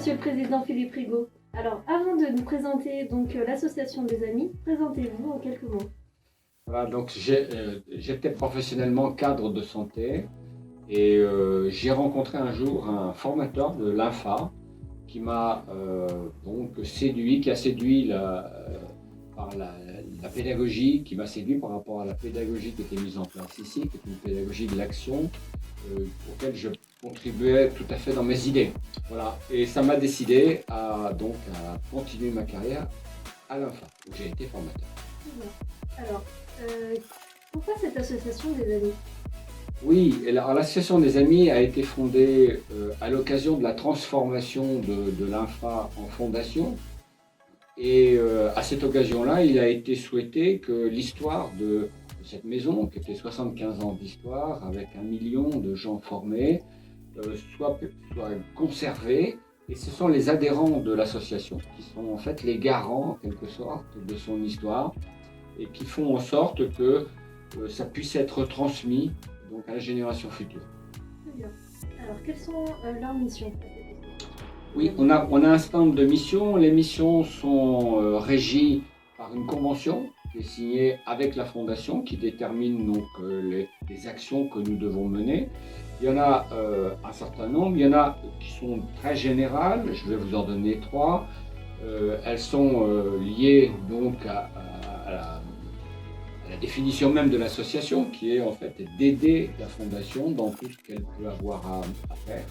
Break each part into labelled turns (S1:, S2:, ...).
S1: Monsieur le Président Philippe Rigaud. Alors, avant de nous présenter donc l'association des amis, présentez-vous en quelques mots.
S2: Voilà, donc j'étais professionnellement cadre de santé et j'ai rencontré un jour un formateur de l'INFA qui m'a donc séduit, qui a séduit par la pédagogie, qui m'a séduit par rapport à la pédagogie qui était mise en place ici, qui est une pédagogie de l'action auquel je contribuais tout à fait dans mes idées. Voilà, et ça m'a décidé à continuer ma carrière à l'INFA, où j'ai été formateur.
S1: Alors, pourquoi cette association des amis?
S2: Oui, alors l'association des amis a été fondée à l'occasion de la transformation de l'INFA en fondation. Et à cette occasion-là, il a été souhaité que l'histoire de cette maison, qui était 75 ans d'histoire, avec 1 million de gens formés, soit conservée. Et ce sont les adhérents de l'association qui sont en fait les garants, en quelque sorte, de son histoire et qui font en sorte que ça puisse être transmis donc, à la génération future.
S1: Très bien. Alors, quelles sont leurs missions?
S2: Oui, on a un certain nombre de missions. Les missions sont régies par une convention qui est signée avec la Fondation, qui détermine donc les actions que nous devons mener. Il y en a un certain nombre. Il y en a qui sont très générales. Je vais vous en donner 3. Elles sont liées donc à la définition même de l'association, qui est en fait d'aider la Fondation dans tout ce qu'elle peut avoir à faire.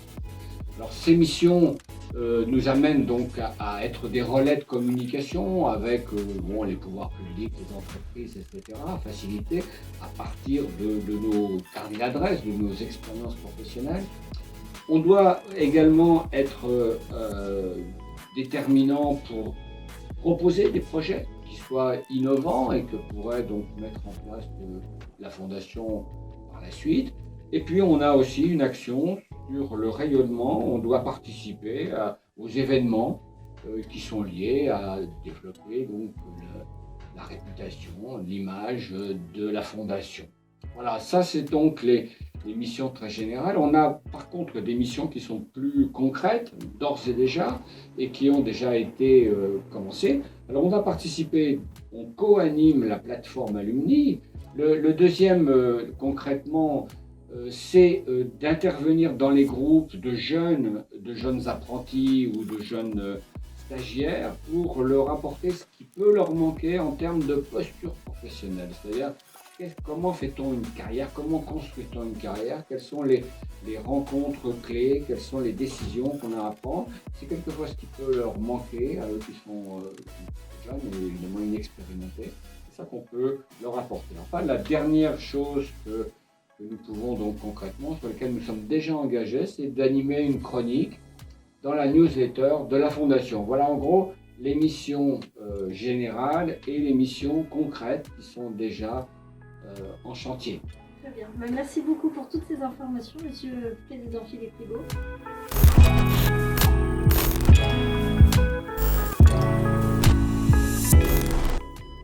S2: Alors ces missions nous amènent donc à être des relais de communication avec les pouvoirs publics, les entreprises, etc., faciliter à partir de nos carnets d'adresses, de nos expériences professionnelles. On doit également être déterminant pour proposer des projets qui soient innovants et que pourrait donc mettre en place la Fondation par la suite. Et puis on a aussi une action sur le rayonnement. On doit participer aux événements qui sont liés à développer donc la réputation, l'image de la Fondation. Voilà, ça c'est donc les missions très générales. On a par contre des missions qui sont plus concrètes, d'ores et déjà, et qui ont déjà été commencées. Alors on va participer, on co-anime la plateforme Alumni. Le deuxième, concrètement, c'est d'intervenir dans les groupes de jeunes apprentis ou de jeunes stagiaires pour leur apporter ce qui peut leur manquer en termes de posture professionnelle. C'est-à-dire, comment fait-on une carrière? Comment construit-on une carrière? Quelles sont les rencontres clés? Quelles sont les décisions qu'on a à prendre? C'est quelquefois ce qui peut leur manquer à eux qui sont jeunes et évidemment inexpérimentés. C'est ça qu'on peut leur apporter. Enfin, la dernière chose que nous pouvons donc concrètement, sur laquelle nous sommes déjà engagés, c'est d'animer une chronique dans la newsletter de la Fondation. Voilà en gros les missions générales et les missions concrètes qui sont déjà en chantier.
S1: Très bien. Merci beaucoup pour toutes ces informations, Monsieur le Président Philippe Rigaud.